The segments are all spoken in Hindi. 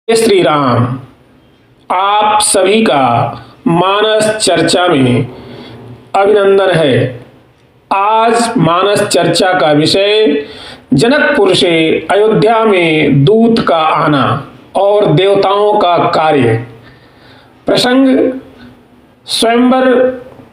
श्री राम। आप सभी का मानस चर्चा में अभिनंदन है। आज मानस चर्चा का विषय जनकपुर से अयोध्या में दूत का आना और देवताओं का कार्य। प्रसंग स्वयंवर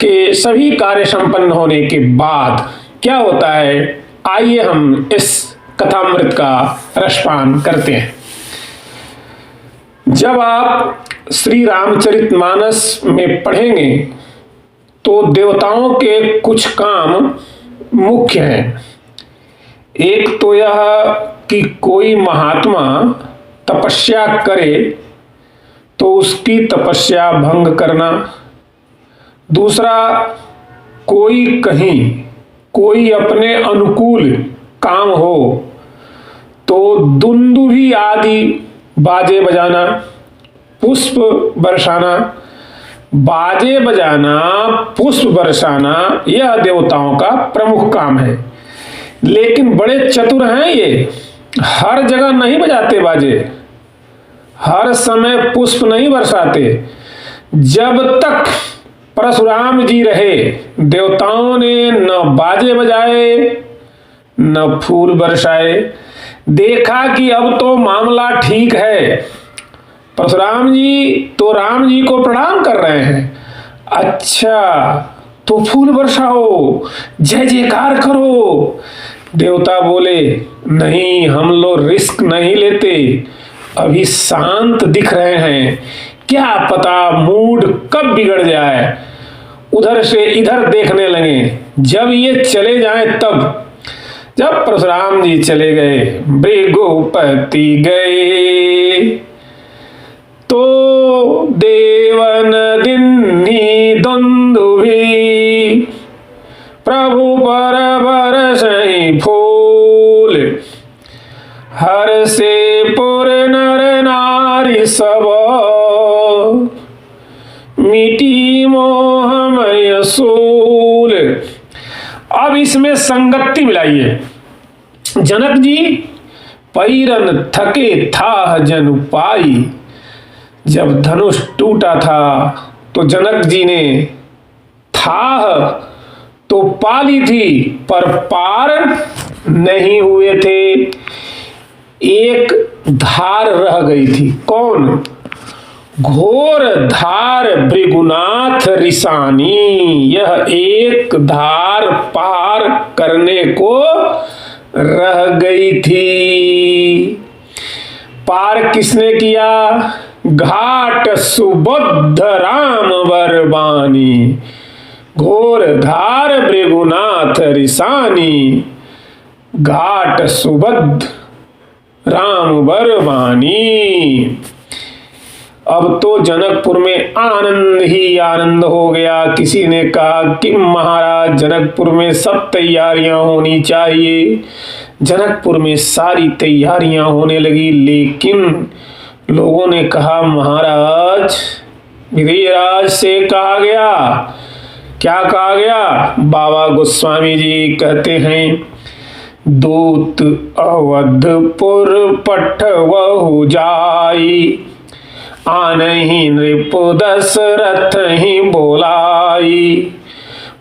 के सभी कार्य संपन्न होने के बाद क्या होता है, आइए हम इस कथामृत का रसपान करते हैं। जब आप श्री रामचरितमानस में पढ़ेंगे तो देवताओं के कुछ काम मुख्य हैं। एक तो यह कि कोई महात्मा तपस्या करे तो उसकी तपस्या भंग करना। दूसरा, कोई अपने अनुकूल काम हो तो दुंदुभी आदि बाजे बजाना, पुष्प बरसाना। बाजे बजाना, पुष्प बरसाना यह देवताओं का प्रमुख काम है। लेकिन बड़े चतुर हैं ये, हर जगह नहीं बजाते बाजे, हर समय पुष्प नहीं बरसाते। जब तक परशुराम जी रहे देवताओं ने न बाजे बजाए न फूल बरसाए। देखा कि अब तो मामला ठीक है, परशुराम जी तो राम जी को प्रणाम कर रहे हैं, अच्छा तो फूल बरसाओ, जय जयकार करो। देवता बोले नहीं, हम लोग रिस्क नहीं लेते, अभी शांत दिख रहे हैं, क्या पता मूड कब बिगड़ जाए। उधर से इधर देखने लगे, जब ये चले जाएं तब। जब परशुराम जी चले गए, भृगुपति गए तो देवन दिन्ही दुंदुभी, प्रभु पर बरसई फूल। हर से पुर नर नारी सब, मिटी मोहमय सूल। अब इसमें संगति मिलाइए। जनक जी पैरन थके था जनु पाई। जब धनुष टूटा था तो जनक जी ने था तो पाली थी, पर पार नहीं हुए थे। एक धार रह गई थी, कौन? घोर धार भृगुनाथ रिसानी। यह एक धार पार करने को रह गई थी। पार किसने किया? घाट सुबुद्ध राम बरबानी। घोर धार भृगुनाथ रिसानी, घाट सुबुद्ध राम बरबानी। अब तो जनकपुर में आनंद ही आनंद हो गया। किसी ने कहा कि महाराज जनकपुर में सब तैयारियां होनी चाहिए। जनकपुर में सारी तैयारियां होने लगी, लेकिन लोगों ने कहा महाराज विधिराज से कहा गया। क्या कहा गया? बाबा गोस्वामी जी कहते हैं, दूत अवधपुर पठवहु जाई, आनहि नृप दशरथ ही बोलाई।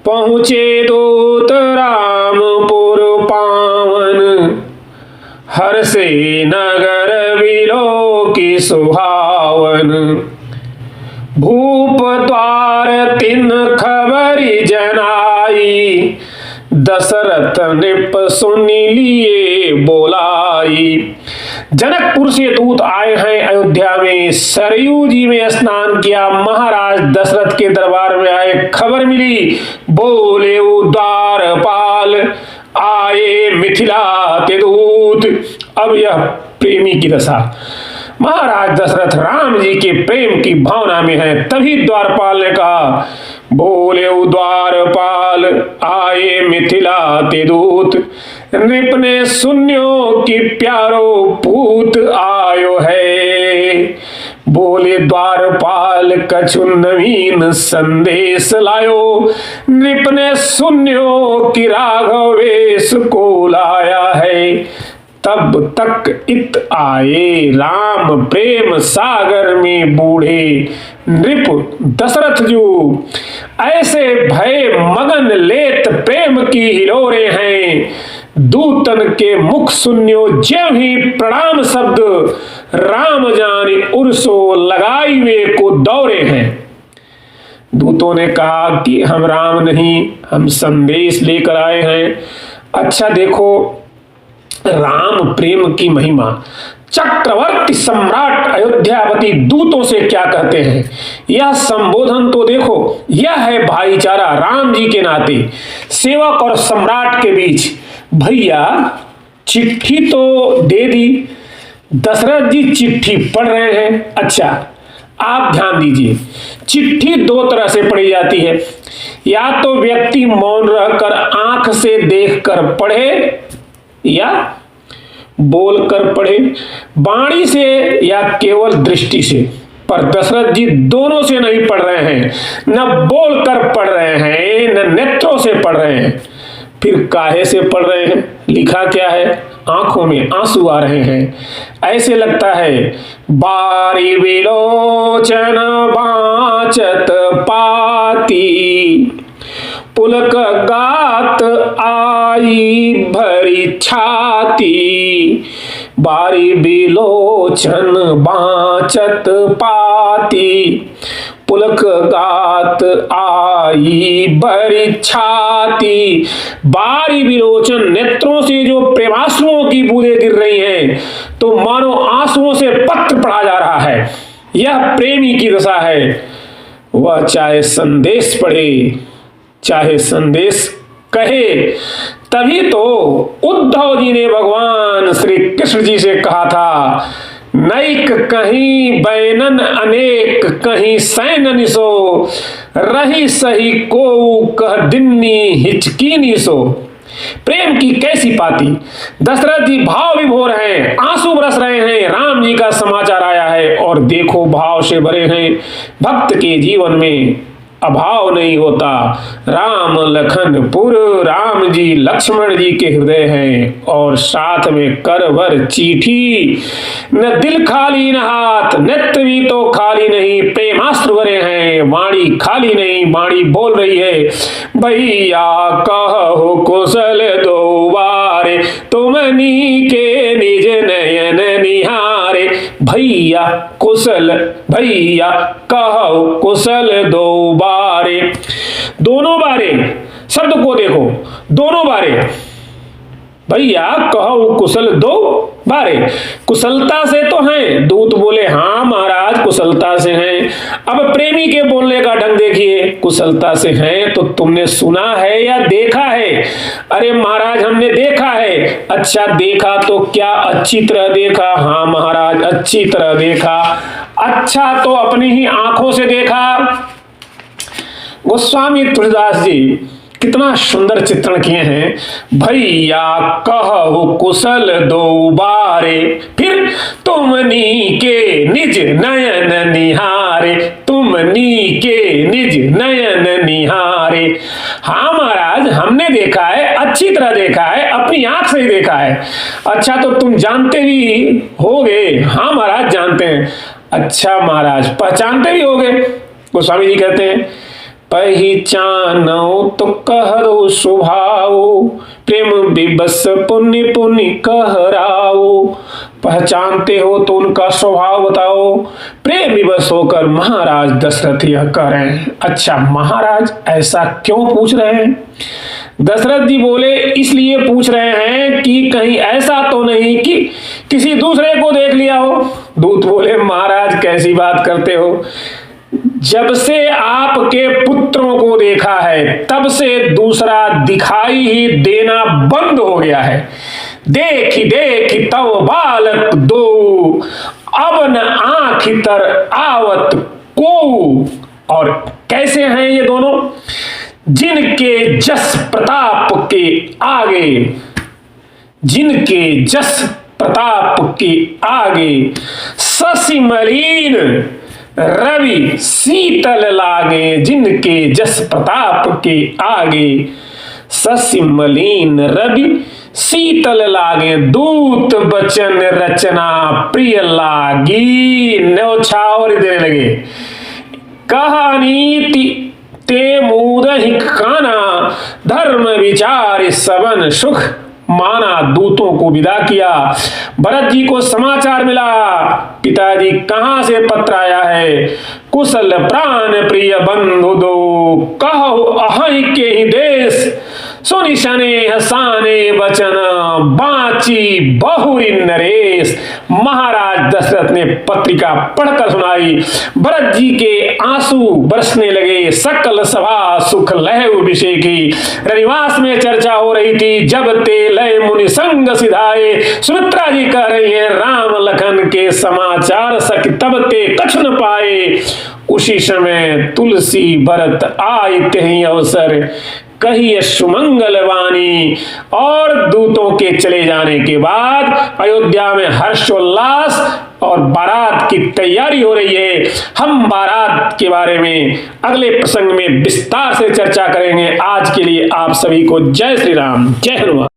पहुँचे दूत रामपुर पावन, हर से नगर विलो की सुहावन। भूप द्वार तिन खबरी जनाई, दशरथ नृप सुनि लिए बोलाई। जनकपुर से दूत आए हैं अयोध्या में, सरयू जी में स्नान किया, महाराज दशरथ के दरबार में आए, खबर मिली, बोले द्वारपाल आए मिथिला ते दूत। अब यह प्रेमी की दशा। महाराज दशरथ राम जी के प्रेम की भावना में है, तभी द्वारपाल ने कहा, बोले द्वारपाल आए मिथिला ते दूत। नृप ने सुन्यो कि प्यारो पूत आयो है। बोले द्वारपाल कछु नवीन संदेश लायो। नृप ने सुन्यो कि राघवेश को लाया है। तब तक इत आए राम प्रेम सागर में बूढ़े नृप दशरथ जू। ऐसे भय मगन लेत प्रेम की हिलोरे हैं, दूतन के मुख सुन्यो ज्यों ही प्रणाम शब्द, राम जाने उर्सो लगाई वे को दौरे हैं। दूतों ने कहा कि हम राम नहीं, हम संदेश लेकर आए हैं। अच्छा देखो राम प्रेम की महिमा। चक्रवर्ती सम्राट अयोध्यापति दूतों से क्या कहते हैं, यह संबोधन तो देखो। यह है भाईचारा राम जी के नाते सेवक और सम्राट के बीच। भैया चिट्ठी तो दे दी, दशरथ जी चिट्ठी पढ़ रहे हैं। अच्छा आप ध्यान दीजिए, चिट्ठी दो तरह से पढ़ी जाती है, या तो व्यक्ति मौन रहकर आंख से देखकर पढ़े या बोलकर पढ़े, वाणी से या केवल दृष्टि से। पर दशरथ जी दोनों से नहीं पढ़ रहे हैं, न बोलकर पढ़ रहे हैं न नेत्रों से पढ़ रहे हैं। फिर काहे से पढ़ रहे हैं, लिखा क्या है, आंखों में आंसू आ रहे हैं। ऐसे लगता है बारी विलोचन बाचत पाती, पुलक गात आई भरी छाती, बारी बिलोचन बाचत पाती, पुलक गात आई भरी छाती। बारी बिलोचन नेत्रों से जो प्रेमाश्रुओं की बूंदें गिर रही हैं, तो मानो आंसुओं से पत्र पढ़ा जा रहा है। यह प्रेमी की दशा है। वह चाहे संदेश पढ़े चाहे संदेश कहे। तभी तो उद्धव जी ने भगवान श्री कृष्ण जी से कहा था, नैक कहीं बैनन अनेक कहीं सैन सो, रही सही को कह दिन्नी हिचकीनी सो। प्रेम की कैसी पाती। दशरथ जी भाव विभोर हैं, आंसू बरस रहे हैं, राम जी का समाचार आया है और देखो भाव से भरे हैं। भक्त के जीवन में अभाव नहीं होता। राम लखन पुर राम जी लक्ष्मण जी के हृदय हैं, और साथ में करवर चिट्ठी। न दिल खाली न हाथ, नेत्र भी तो खाली नहीं, प्रेमास्त्र भरे हैं, वाणी खाली नहीं, वाणी बोल रही है। भैया कहो कुशल दो बारे, तुमनी के निज नयन निहारे। भैया कुशल, भैया कहो कुशल दो बारे। दोनों बारे शब्द को देखो, दोनों बारे। भैया कहो कुशल दो बारे, कुशलता से तो हैं। दूत बोले हाँ महाराज कुशलता से हैं। अब प्रेमी के बोलने का ढंग देखिए, कुशलता से हैं तो तुमने सुना है या देखा है? अरे महाराज हमने देखा है। अच्छा देखा तो क्या अच्छी तरह देखा? हाँ महाराज अच्छी तरह देखा। अच्छा तो अपनी ही आंखों से देखा। गोस्वामी तुलसीदास जी कितना सुंदर चित्रण किए हैं। भैया कहो कुशल दो बारे, फिर तुमनी के निज नयन निहारे, तुमनी के निज नयन निहारे। हाँ महाराज हमने देखा है, अच्छी तरह देखा है, अपनी आंख से ही देखा है। अच्छा तो तुम जानते भी होगे? हाँ महाराज जानते हैं। अच्छा महाराज पहचानते भी होगे? गोस्वामी जी कहते हैं पहचानो तो कह दो स्वभाव, प्रेम विबस पुण्य पुण्य कहराओ। पहचानते हो तो उनका स्वभाव बताओ। प्रेम विवश होकर महाराज दशरथ यह कह रहे हैं। अच्छा महाराज ऐसा क्यों पूछ रहे हैं? दशरथ जी बोले इसलिए पूछ रहे हैं कि कहीं ऐसा तो नहीं कि किसी दूसरे को देख लिया हो। दूत बोले महाराज कैसी बात करते हो, जब से आपके पुत्रों को देखा है तब से दूसरा दिखाई ही देना बंद हो गया है। देखी देखी तव बालक दो, अब न आँखि तर आवत को। और कैसे हैं ये दोनों? जिनके जस प्रताप के आगे, जिनके जस प्रताप के आगे शशि मलिन रवि शीतल लागे। जिनके जस प्रताप के आगे शशि मलिन रवि शीतल लागे दूत बचन रचना प्रिय लागी, न्यौछावर देने लगे। कहानी ते मूदहि काना, धर्म विचार सबन सुख माना। दूतों को विदा किया। भरत जी को समाचार मिला, पिताजी कहां से पत्र आया है। कुशल प्राण प्रिय बंधु दो, कहो अहि के ही देश। सुनि शने हसाने वचन, बाची बहुरी नरेश। महाराज दशरथ ने पत्रिका पढ़कर सुनाई। भरत जी के आंसू बरसने लगे। सकल सभा सुख लह विषय की। रनिवास में चर्चा हो रही थी। जब ते लय मुनि संग सिधाए, सुमित्रा जी कह रही है राम लखन के समाचार सक तब ते कछ न पाए। उसी समय तुलसी भरत आए तेहि अवसर, कही सुमंगल वाणी। और दूतों के चले जाने के बाद अयोध्या में हर्षोल्लास और बारात की तैयारी हो रही है। हम बारात के बारे में अगले प्रसंग में विस्तार से चर्चा करेंगे। आज के लिए आप सभी को जय श्री राम, जय हनुमान।